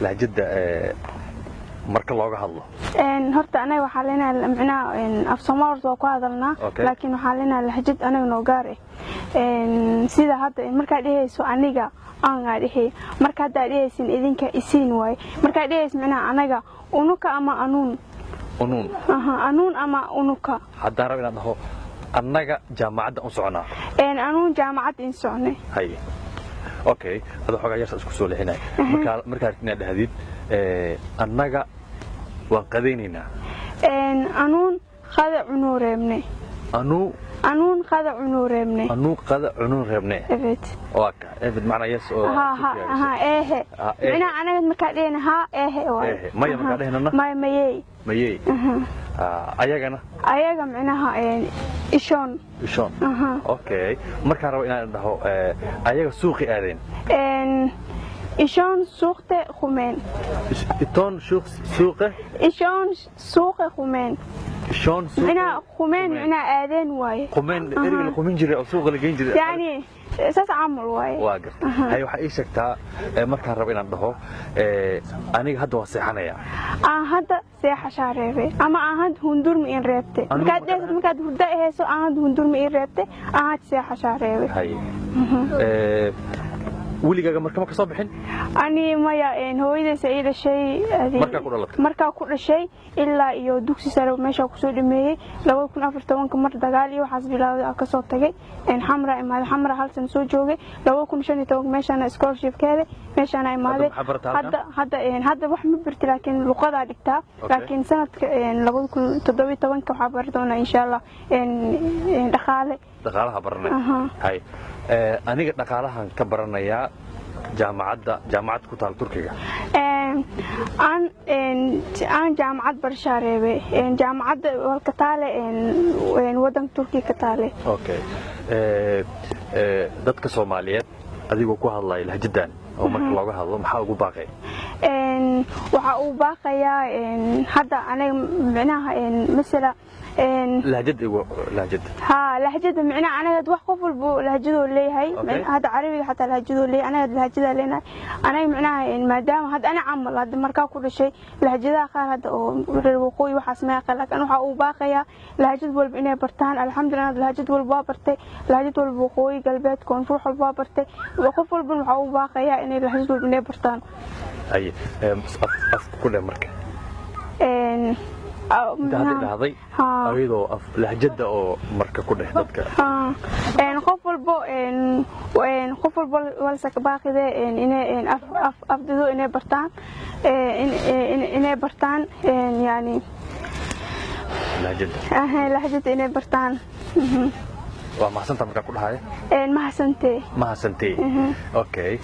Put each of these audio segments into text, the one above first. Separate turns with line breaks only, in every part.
lahjada marka looga hadlo
horta anaga waxaa leenahay macnaha af Soomaali waa ku hadalnaa laakiin waxaa leenahay lahjad anaga noo gaar sida hadda marka dhehayso aniga aan dhahay marka hadda dhehaysin idinka isiin way marka dhehaysin macnaha anaga unuka ama anuun anuun ama unuka
hadda rabina dhaho annaga jaamacadda u soconaa
anuun jaamacad in soconay
hay okay hada xogaa yar isku soo leexinay marka aragtina dhahdid annaga waan qadaynaynaa
anuun qada cunuu reebnay anuun qada cunuu reebnay
anuun qada cunuu reebnay
evet
waka evet macna yes oo
ehe macna anaga marka dhehna ha ehe way
maya marka dhehnana mayay ayagana
ayaga macnaha ishoon
okay marka rabo inaan dhaho ayaga suuqi aadeen
ishoon suuqte khumeen
itoon suuqe
ishoon suuqe khumeen
ishoon suuqe
أنا خمين أنا آذان واي
خمين إرجل خمين جري أو سوق اللي جين جري
يعني أساس عمل واي
واقف هاي واحد إيش كتا مركز ربنا عنده أنا هذا وصيحنا يا
هذا سياحة شعرية أما هاد هندور مين رابطة مكاد هدا هسه هاد هندور مين رابطة هاد سياحة شعرية
هاي وليجا مركب كصباحين
أنا ما يا هو إذا سيد الشيء مركب كل شيء إلا يودوكسي سر ماشى كسود ميه لو يكون أفرتون كمر دجالي وحسب الله أكسر تجي حمراء إما الحمراء هل سنسوي جوجي لو يكون شنو توك ماشى أنا سكولشيب كذا ماشى أنا إما هذا وحمد برت لكن لقطة عدتها لكن سنة لو يكون تدوي توان كحبرتونا إن شاء الله
دخالها برنا هاي أنا دخالها كبرنا يا جامعة كتال تركيا أنا جامعة برشارة جامعة والكتالة ودن تركيا كتالة أوكي dadka Soomaaliyeed adigoo ku hadlay lahjadan oo marka looga hadlo maxaa ugu baaqay
waxa uu baaqayaa hadda aniga macnaha mesela
لهجد
ها لهجد معناها أنا wax qof walba lahjado leeyahay hada carabiga xataa lahjado leeyahay ana lahjada leena ana macnaha maadaama hada ana amal hada marka ku dhashay lahjada qaar hada oo waqooyi waxa sameeyaa qalak ana waxa uu baaqaya lahjad walba inay bartaan alxamdulillah lahjad walba bartay lahjad walba waqooyi galbeed koonfur walba bartay qof walba waxa uu baaqaya inay lahjad walba inay bartaan
ay af kule marka هذا أريده لهجة أو مركب كله ضدك
خوف البو خوف البو والسك باقي ذا إن أفضل إنه برتان إنه برتان يعني لهجة إنه برتان
وما حسنت مركب كل هاي
ما حسنتي
أوكي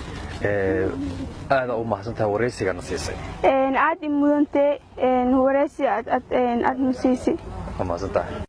هذا أو ما حسنتها وريسي كان نسيسي
عادي مدنتي وريسي عاد نسيسي
ما حسنتها